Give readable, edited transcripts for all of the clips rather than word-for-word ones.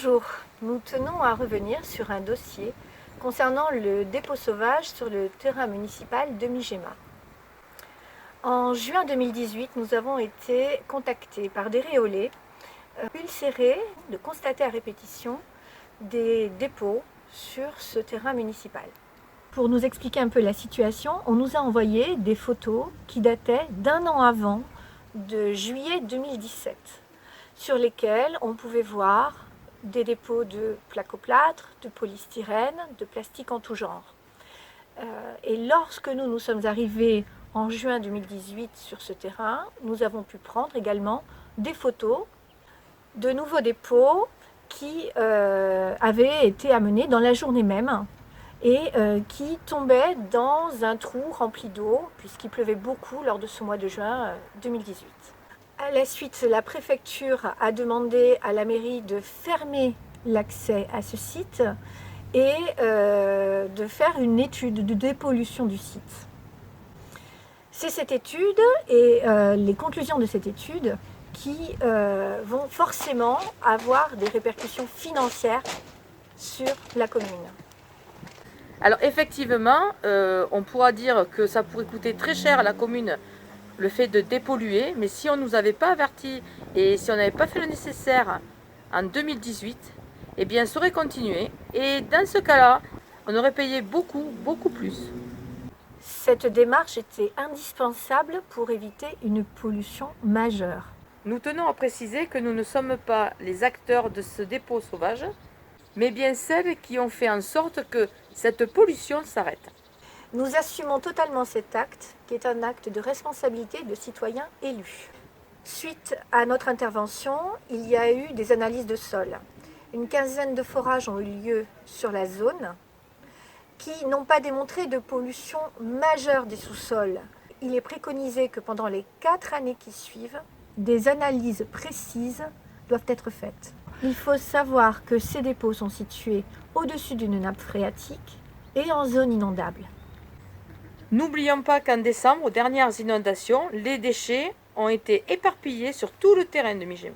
Bonjour, nous tenons à revenir sur un dossier concernant le dépôt sauvage sur le terrain municipal de Mijema. En juin 2018, nous avons été contactés par des réolés ulcérés de constater à répétition des dépôts sur ce terrain municipal. Pour nous expliquer un peu la situation, on nous a envoyé des photos qui dataient d'un an avant, de juillet 2017, sur lesquelles on pouvait voir des dépôts de placoplâtre, de polystyrène, de plastique en tout genre. Et lorsque nous sommes arrivés en juin 2018 sur ce terrain, nous avons pu prendre également des photos de nouveaux dépôts qui avaient été amenés dans la journée même et qui tombaient dans un trou rempli d'eau puisqu'il pleuvait beaucoup lors de ce mois de juin 2018. À la suite, la préfecture a demandé à la mairie de fermer l'accès à ce site et de faire une étude de dépollution du site. C'est cette étude et les conclusions de cette étude qui vont forcément avoir des répercussions financières sur la commune. Alors effectivement, on pourra dire que ça pourrait coûter très cher à la commune le fait de dépolluer, mais si on ne nous avait pas avertis et si on n'avait pas fait le nécessaire en 2018, eh bien ça aurait continué et dans ce cas-là, on aurait payé beaucoup plus. Cette démarche était indispensable pour éviter une pollution majeure. Nous tenons à préciser que nous ne sommes pas les acteurs de ce dépôt sauvage, mais bien celles qui ont fait en sorte que cette pollution s'arrête. Nous assumons totalement cet acte, qui est un acte de responsabilité de citoyens élus. Suite à notre intervention, il y a eu des analyses de sol. Une quinzaine de forages ont eu lieu sur la zone, qui n'ont pas démontré de pollution majeure des sous-sols. Il est préconisé que pendant les 4 années qui suivent, des analyses précises doivent être faites. Il faut savoir que ces dépôts sont situés au-dessus d'une nappe phréatique et en zone inondable. N'oublions pas qu'en décembre, aux dernières inondations, les déchets ont été éparpillés sur tout le terrain de Mijema.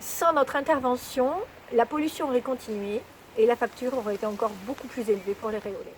Sans notre intervention, la pollution aurait continué et la facture aurait été encore beaucoup plus élevée pour les réolés.